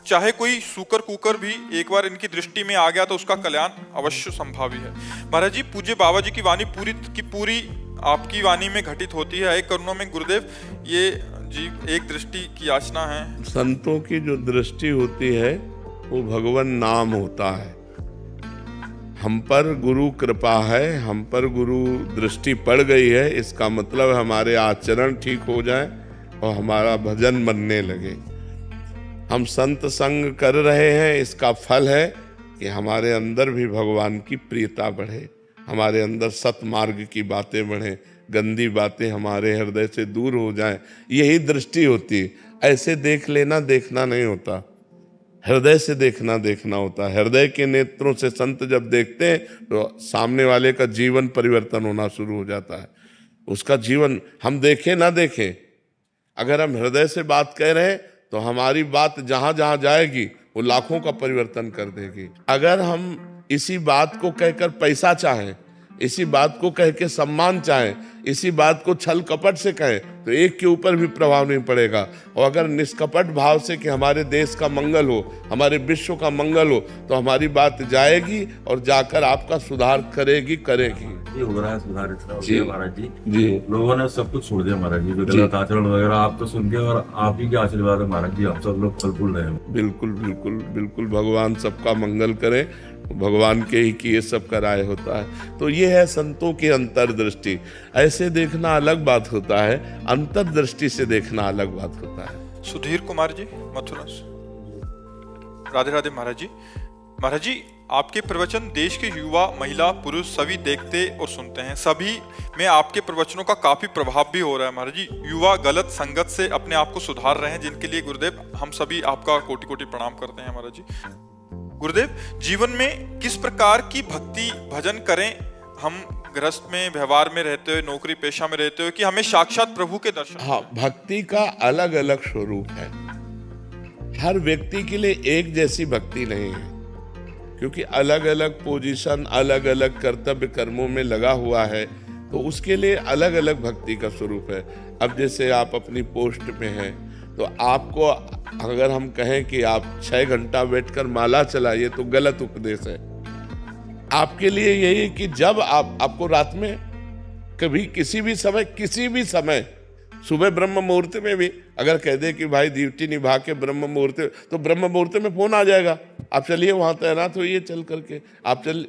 चाहे कोई सूकर कुकर भी एक बार इनकी दृष्टि में आ गया तो उसका कल्याण अवश्य संभावी है। महाराज जी, पूज्य बाबा जी की वाणी पूरी की पूरी आपकी वाणी में घटित होती है। एक करुणा में गुरुदेव, ये जी एक दृष्टि की याचना है। संतों की जो दृष्टि होती है वो भगवान नाम होता है। हम पर गुरु कृपा है, हम पर गुरु दृष्टि पड़ गई है, इसका मतलब हमारे आचरण ठीक हो जाए और हमारा भजन बनने लगे। हम संत संग कर रहे हैं, इसका फल है कि हमारे अंदर भी भगवान की प्रियता बढ़े, हमारे अंदर सतमार्ग की बातें बढ़े, गंदी बातें हमारे हृदय से दूर हो जाएं। यही दृष्टि होती है। ऐसे देख लेना देखना नहीं होता, हृदय से देखना देखना होता है। हृदय के नेत्रों से संत जब देखते हैं तो सामने वाले का जीवन परिवर्तन होना शुरू हो जाता है। उसका जीवन, हम देखें ना देखें, अगर हम हृदय से बात कह रहे हैं तो हमारी बात जहां जहां जाएगी वो लाखों का परिवर्तन कर देगी। अगर हम इसी बात को कहकर पैसा चाहें, इसी बात को कह के सम्मान चाहें, इसी बात को छल कपट से कहें तो एक के ऊपर भी प्रभाव नहीं पड़ेगा। और अगर निष्कपट भाव से कि हमारे देश का मंगल हो, हमारे विश्व का मंगल हो, तो हमारी बात जाएगी और जाकर आपका सुधार करेगी। ये हो रहा है सुधार इतना हो जी। गया महाराज जी। जी लोगों ने सब कुछ छोड़ दिया महाराज जी, जो गलत आचरण वगैरह आप तो सुन दिया, और आप ही के आशीर्वाद है महाराज जी, हम सब लोग फल फूल रहे हैं। बिल्कुल बिल्कुल बिल्कुल, भगवान सबका मंगल करें, भगवान के ही किए सब का राय होता है। तो ये है संतों की अंतर्दृष्टि। ऐसे देखना अलग बात होता है, अंतर्दृष्टि से देखना अलग बात होता है। सुधीर कुमार जी, मथुरा से। राधे राधे महाराज जी। महाराज जी, आपके प्रवचन देश के युवा, महिला, पुरुष सभी देखते और सुनते हैं। सभी में आपके प्रवचनों का काफी प्रभाव भी हो रहा है महाराज जी। युवा गलत संगत से अपने आप को सुधार रहे हैं, जिनके लिए गुरुदेव हम सभी आपका कोटि कोटि प्रणाम करते हैं महाराज जी। गुरुदेव, जीवन में किस प्रकार की भक्ति भजन करें हम, गृहस्थ में, व्यवहार में रहते हुए, नौकरी पेशा में रहते हुए, कि हमें साक्षात प्रभु के दर्शन? हाँ, भक्ति का अलग अलग स्वरूप है। हर व्यक्ति के लिए एक जैसी भक्ति नहीं है, क्योंकि अलग अलग पोजीशन, अलग अलग कर्तव्य कर्मों में लगा हुआ है, तो उसके लिए अलग अलग भक्ति का स्वरूप है। अब जैसे आप अपनी पोस्ट पे हैं तो आपको अगर हम कहें कि आप 6 घंटा बैठकर माला चलाइए तो गलत उपदेश है। आपके लिए यही कि जब आपको रात में कभी किसी भी समय सुबह ब्रह्म मुहूर्त में भी अगर कह दे कि भाई ड्यूटी निभा के ब्रह्म मुहूर्त, तो ब्रह्म मुहूर्त में फोन आ जाएगा, आप चलिए वहां तैनात होइए, चल करके आप चल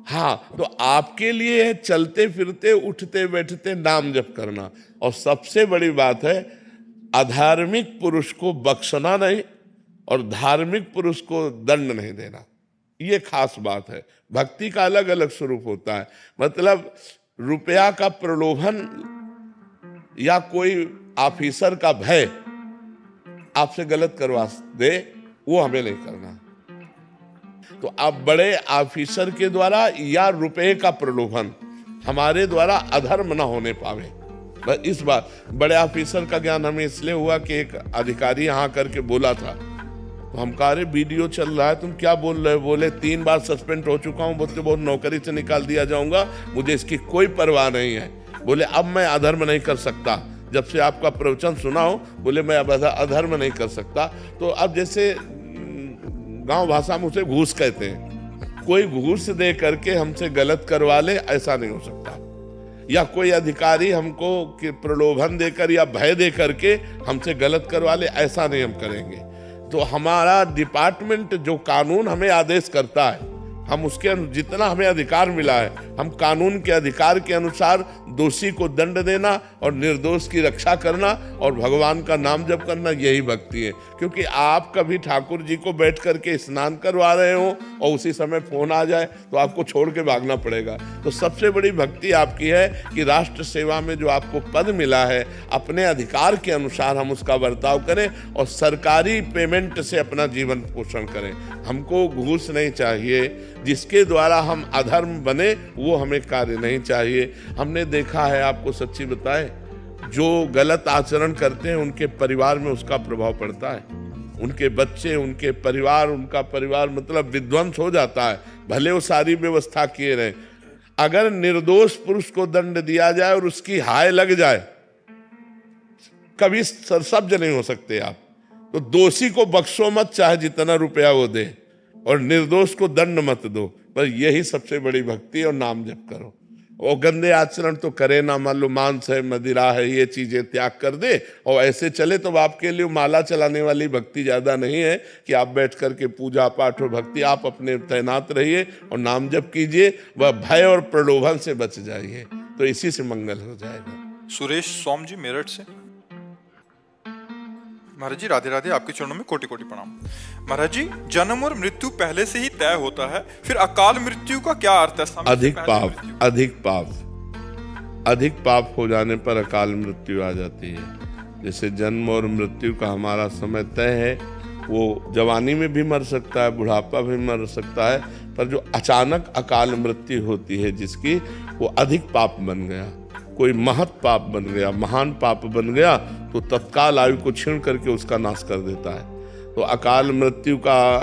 हाँ, तो आपके लिए है चलते फिरते उठते बैठते नाम जप करना। और सबसे बड़ी बात है, अधार्मिक पुरुष को बख्शना नहीं और धार्मिक पुरुष को दंड नहीं देना। ये खास बात है। भक्ति का अलग अलग स्वरूप होता है। मतलब रुपया का प्रलोभन या कोई ऑफिसर का भय आपसे गलत करवा दे, वो हमें नहीं करना। तो आप बड़े ऑफिसर के द्वारा या रुपए का प्रलोभन हमारे द्वारा अधर्म न होने पावे, बस इस बात। बड़े ऑफिसर का ज्ञान हमें इसलिए हुआ कि एक अधिकारी यहाँ करके बोला था, तो हम कहा, अरे वीडियो चल रहा है, तुम क्या बोल रहे हो? बोले 3 बार सस्पेंड हो चुका हूँ, बोलते बहुत नौकरी से निकाल दिया जाऊंगा, मुझे इसकी कोई परवाह नहीं है। बोले अब मैं अधर्म नहीं कर सकता, जब से आपका प्रवचन सुना हो, बोले मैं अब अधर्म नहीं कर सकता। तो अब जैसे गांव भाषा में उसे घूस कहते हैं, कोई घूस दे करके हमसे गलत करवा ले, ऐसा नहीं हो सकता। या कोई अधिकारी हमको प्रलोभन देकर या भय दे करके हमसे गलत करवा ले, ऐसा नहीं हम करेंगे। तो हमारा डिपार्टमेंट जो कानून हमें आदेश करता है, हम उसके जितना हमें अधिकार मिला है, हम कानून के अधिकार के अनुसार दोषी को दंड देना और निर्दोष की रक्षा करना और भगवान का नाम जप करना, यही भक्ति है। क्योंकि आप कभी ठाकुर जी को बैठ करके स्नान करवा रहे हो और उसी समय फोन आ जाए तो आपको छोड़ के भागना पड़ेगा। तो सबसे बड़ी भक्ति आपकी है कि राष्ट्र सेवा में जो आपको पद मिला है, अपने अधिकार के अनुसार हम उसका बर्ताव करें और सरकारी पेमेंट से अपना जीवन पोषण करें। हमको घूस नहीं चाहिए, जिसके द्वारा हम अधर्म बने वो हमें कार्य नहीं चाहिए। हमने देखा है, आपको सच्ची बताए, जो गलत आचरण करते हैं उनके परिवार में उसका प्रभाव पड़ता है। उनके बच्चे, उनके परिवार, उनका परिवार मतलब विध्वंस हो जाता है, भले वो सारी व्यवस्था किए रहे। अगर निर्दोष पुरुष को दंड दिया जाए और उसकी हाय लग जाए, कभी सरसब्ज नहीं हो सकते आप। तो दोषी को बख्शो मत, चाहे जितना रुपया वो दे, और निर्दोष को दंड मत दो। पर यही सबसे बड़ी भक्ति और नाम जप करो। और गंदे आचरण तो करे ना, मान लो मांस है, मदिरा है, ये चीजें त्याग कर दे और ऐसे चले, तो आपके लिए माला चलाने वाली भक्ति ज्यादा नहीं है कि आप बैठ करके पूजा पाठ और भक्ति। आप अपने तैनात रहिए और नाम जप कीजिए, वह भय और प्रलोभन से बच जाइए, तो इसी से मंगल हो जाएगा। सुरेश सोम जी मेरठ से। महाराज जी राधे राधे, आपके चरणों में कोटि कोटि प्रणाम। महाराज जी, जन्म और मृत्यु पहले से ही तय होता है, फिर अकाल मृत्यु का क्या अर्थ है? अधिक पाप हो जाने पर अकाल मृत्यु आ जाती है। जैसे जन्म और मृत्यु का हमारा समय तय है, वो जवानी में भी मर सकता है, बुढ़ापा भी मर सकता है, पर जो अचानक अकाल मृत्यु होती है जिसकी, वो अधिक पाप बन गया, कोई महत पाप बन गया, महान पाप बन गया, तो तत्काल आयु को छीन करके उसका नाश कर देता है। तो अकाल मृत्यु का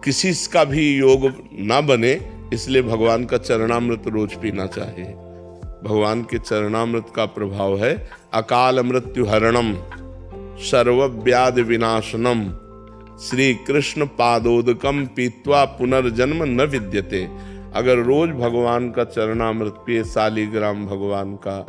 किसी का भी योग ना बने, इसलिए भगवान का चरणामृत रोज पीना चाहिए। भगवान के चरणामृत का प्रभाव है अकाल मृत्यु हरणम सर्वव्याधि विनाशनम श्री कृष्ण पादोदकम पीत्वा पुनर्जन्म न विद्यते। अगर रोज भगवान का चरणामृत पिए, शालिग्राम भगवान का,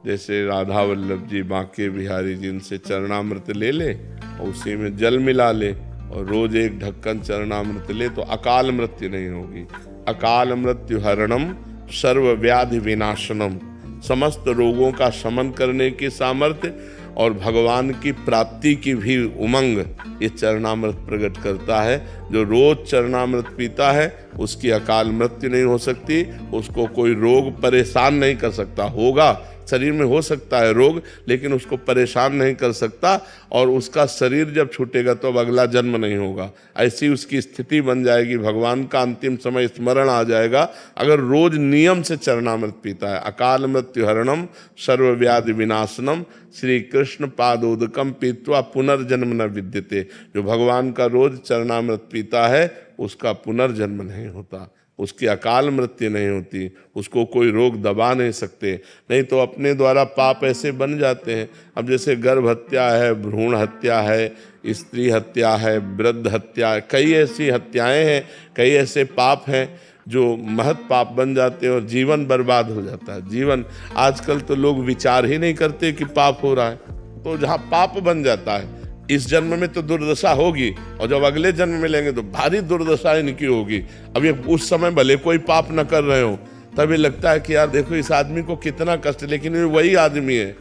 जैसे राधा वल्लभ जी, बांके बिहारी जी, इनसे चरणामृत ले ले और उसी में जल मिला ले और रोज एक ढक्कन चरणामृत ले, तो अकाल मृत्यु नहीं होगी। अकाल मृत्यु हरणम सर्वव्याधि विनाशनम, समस्त रोगों का शमन करने की सामर्थ्य और भगवान की प्राप्ति की भी उमंग ये चरणामृत प्रकट करता है। जो रोज चरणामृत पीता है उसकी अकाल मृत्यु नहीं हो सकती, उसको कोई रोग परेशान नहीं कर सकता। होगा, शरीर में हो सकता है रोग, लेकिन उसको परेशान नहीं कर सकता, और उसका शरीर जब छूटेगा तो अब अगला जन्म नहीं होगा, ऐसी उसकी स्थिति बन जाएगी। भगवान का अंतिम समय स्मरण आ जाएगा अगर रोज नियम से चरणामृत पीता है। अकाल मृत्यु हरणम सर्वव्याधि विनाशनम श्री कृष्ण पादोदकम पीत्वा पुनर्जन्म न विद्यते। जो भगवान का रोज चरणामृत पीता है उसका पुनर्जन्म नहीं होता, उसकी अकाल मृत्यु नहीं होती, उसको कोई रोग दबा नहीं सकते। नहीं तो अपने द्वारा पाप ऐसे बन जाते हैं। अब जैसे गर्भ हत्या है, भ्रूण हत्या है, स्त्री हत्या है, वृद्ध हत्या है, कई ऐसी हत्याएं हैं, कई ऐसे पाप हैं जो महत पाप बन जाते हैं और जीवन बर्बाद हो जाता है। जीवन, आजकल तो लोग विचार ही नहीं करते कि पाप हो रहा है। तो जहाँ पाप बन जाता है, इस जन्म में तो दुर्दशा होगी, और जब अगले जन्म में लेंगे तो भारी दुर्दशा इनकी होगी। अब ये उस समय भले कोई पाप न कर रहे हो, तभी लगता है कि यार देखो इस आदमी को कितना कष्ट, लेकिन ये वही आदमी है।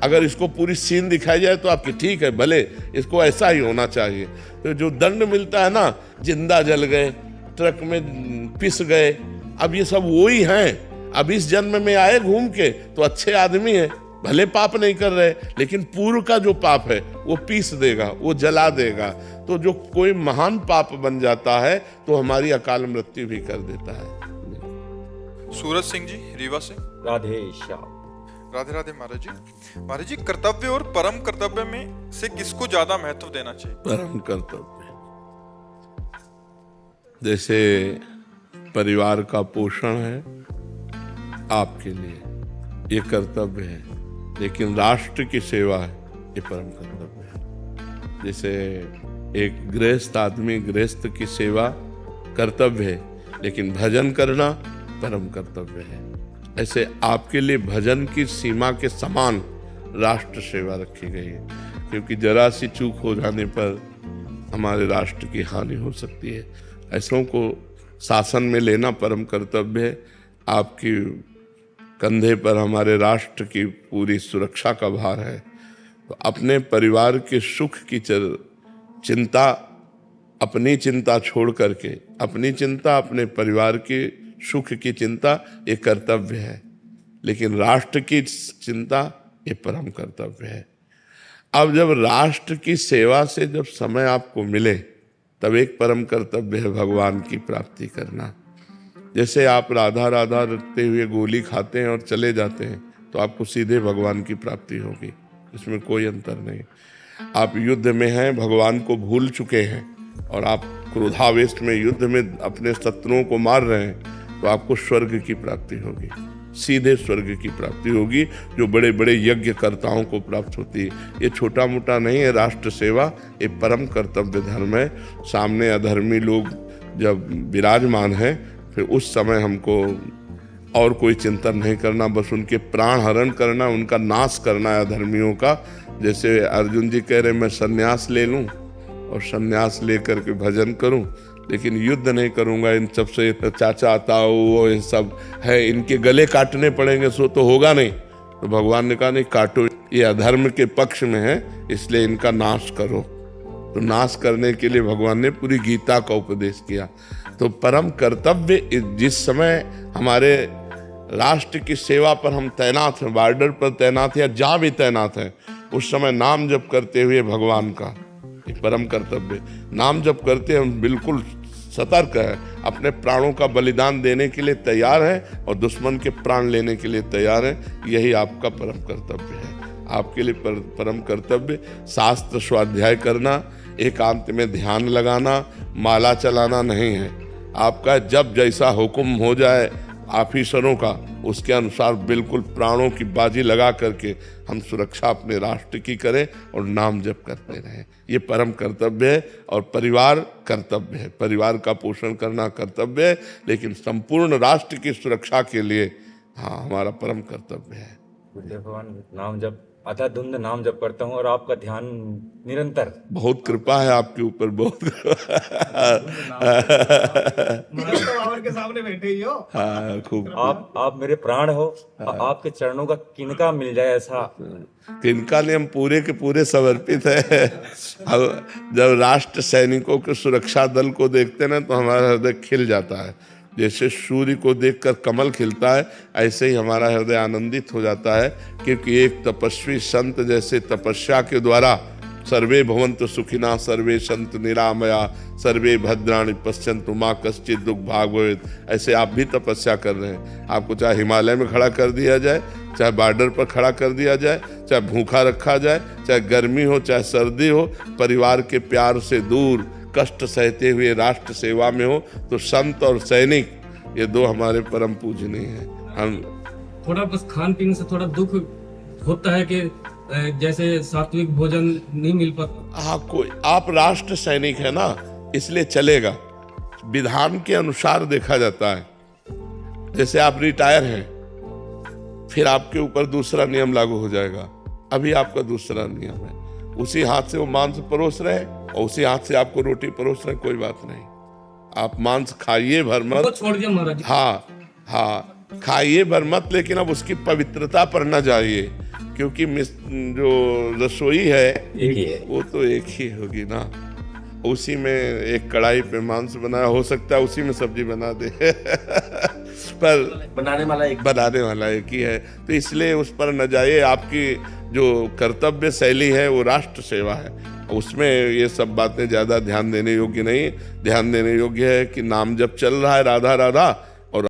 अगर इसको पूरी सीन दिखाई जाए तो आपकी ठीक है, भले इसको ऐसा ही होना चाहिए। तो जो दंड मिलता है ना, जिंदा जल गए, ट्रक में पिस गए, अब ये सब वही हैं। अब इस जन्म में आए घूम के तो अच्छे आदमी हैं, भले पाप नहीं कर रहे, लेकिन पूर्व का जो पाप है वो पीस देगा, वो जला देगा। तो जो कोई महान पाप बन जाता है तो हमारी अकाल मृत्यु भी कर देता है। सूरज सिंह जी रीवा से। राधे श्याम। राधे राधे महाराज जी। महाराज जी, कर्तव्य और परम कर्तव्य में से किसको ज्यादा महत्व देना चाहिए? परम कर्तव्य। जैसे परिवार का पोषण है आपके लिए, ये कर्तव्य है, लेकिन राष्ट्र की सेवा है, ये परम कर्तव्य है। जैसे एक गृहस्थ आदमी गृहस्थ की सेवा कर्तव्य है, लेकिन भजन करना परम कर्तव्य है। ऐसे आपके लिए भजन की सीमा के समान राष्ट्र सेवा रखी गई है, क्योंकि जरा सी चूक हो जाने पर हमारे राष्ट्र की हानि हो सकती है। ऐसों को शासन में लेना परम कर्तव्य है। आपकी कंधे पर हमारे राष्ट्र की पूरी सुरक्षा का भार है, तो अपने परिवार के सुख की चिंता, अपनी चिंता छोड़ करके, अपनी चिंता, अपने परिवार के सुख की चिंता ये कर्तव्य है, लेकिन राष्ट्र की चिंता ये परम कर्तव्य है। अब जब राष्ट्र की सेवा से जब समय आपको मिले, तब एक परम कर्तव्य है भगवान की प्राप्ति करना। जैसे आप राधा राधा रटते हुए गोली खाते हैं और चले जाते हैं, तो आपको सीधे भगवान की प्राप्ति होगी, इसमें कोई अंतर नहीं। आप युद्ध में हैं, भगवान को भूल चुके हैं और आप क्रोधावेश में युद्ध में अपने शत्रुओं को मार रहे हैं, तो आपको स्वर्ग की प्राप्ति होगी, सीधे स्वर्ग की प्राप्ति होगी, जो बड़े बड़े यज्ञकर्ताओं को प्राप्त होती है। ये छोटा मोटा नहीं है, राष्ट्र सेवा ये परम कर्तव्य धर्म है। सामने अधर्मी लोग जब विराजमान हैं, फिर उस समय हमको और कोई चिंतन नहीं करना, बस उनके प्राण हरण करना, उनका नाश करना है अधर्मियों का। जैसे अर्जुन जी कह रहे मैं संन्यास ले लूं और संन्यास लेकर के भजन करूं, लेकिन युद्ध नहीं करूंगा इन सबसे, चाचा ताऊ वो ये सब है, इनके गले काटने पड़ेंगे, सो तो होगा नहीं। तो भगवान ने कहा नहीं काटो, ये अधर्म के पक्ष में है, इसलिए इनका नाश करो। तो नाश करने के लिए भगवान ने पूरी गीता का उपदेश किया। तो परम कर्तव्य, जिस समय हमारे राष्ट्र की सेवा पर हम तैनात हैं, बॉर्डर पर तैनात हैं या जहाँ भी तैनात हैं, उस समय नाम जप करते हुए भगवान का एक परम कर्तव्य, नाम जप करते हम बिल्कुल सतर्क है, अपने प्राणों का बलिदान देने के लिए तैयार है और दुश्मन के प्राण लेने के लिए तैयार है। यही आपका परम कर्तव्य है। आपके लिए परम कर्तव्य शास्त्र स्वाध्याय करना, एकांत में ध्यान लगाना, माला चलाना नहीं है। आपका जब जैसा हुक्म हो जाए ऑफिसरों का, उसके अनुसार बिल्कुल प्राणों की बाजी लगा करके हम सुरक्षा अपने राष्ट्र की करें और नाम जप करते रहें। ये परम कर्तव्य है। और परिवार कर्तव्य है, परिवार का पोषण करना कर्तव्य है, लेकिन संपूर्ण राष्ट्र की सुरक्षा के लिए हाँ हमारा परम कर्तव्य है। भगवान नाम जप अथाधुंध नाम जप करता हूँ और आपका ध्यान निरंतर। बहुत कृपा है आपके ऊपर, बहुत के सामने बैठे ही हो। हाँ खूब। आप मेरे प्राण हो, आपके चरणों का किनका मिल जाए ऐसा। किनका ने हम पूरे के पूरे समर्पित है। अब जब राष्ट्र सैनिकों के सुरक्षा दल को देखते ना, तो हमारा हृदय खिल जाता है। जैसे सूर्य को देखकर कमल खिलता है, ऐसे ही हमारा हृदय आनंदित हो जाता है, क्योंकि एक तपस्वी संत जैसे तपस्या के द्वारा सर्वे भवन्तु सुखिना सर्वे सन्तु निरामया सर्वे भद्राणि पश्यन्तु मा कश्चित् दुःख भाग् भवेत्, ऐसे आप भी तपस्या कर रहे हैं। आपको चाहे हिमालय में खड़ा कर दिया जाए, चाहे बॉर्डर पर खड़ा कर दिया जाए, चाहे भूखा रखा जाए, चाहे गर्मी हो चाहे सर्दी हो, परिवार के प्यार से दूर कष्ट सहते हुए राष्ट्र सेवा में हो, तो संत और सैनिक ये दो हमारे परम पूजनीय हैं। हम थोड़ा बस खान पीन से थोड़ा दुख होता है कि जैसे सात्विक भोजन नहीं मिल पाता। हाँ, कोई आप राष्ट्र सैनिक है ना, इसलिए चलेगा। विधान के अनुसार देखा जाता है। जैसे आप रिटायर हैं, फिर आपके ऊपर दूसरा नियम लागू हो जाएगा। अभी आपका दूसरा नियम है, उसी हाथ से वो मांस परोस रहे हैं और उसी हाथ से आपको रोटी परोस रहे हैं, कोई बात नहीं। आप मांस खाइए भर मत, छोड़ दिया महाराज। हाँ खाइए भर मत, लेकिन अब उसकी पवित्रता पर न जाइए, क्योंकि जो रसोई है एक ही है, वो तो एक ही होगी ना। उसी में एक कढ़ाई पे मांस बनाया, हो सकता है उसी में सब्जी बना दे पर बनाने वाला एक ही है। तो इसलिए उस पर न जाइए। आपकी जो कर्तव्य शैली है वो राष्ट्र सेवा है, उसमें ये सब बातें ज़्यादा ध्यान देने योग्य नहीं। ध्यान देने योग्य है कि नाम जब चल रहा है राधा राधा,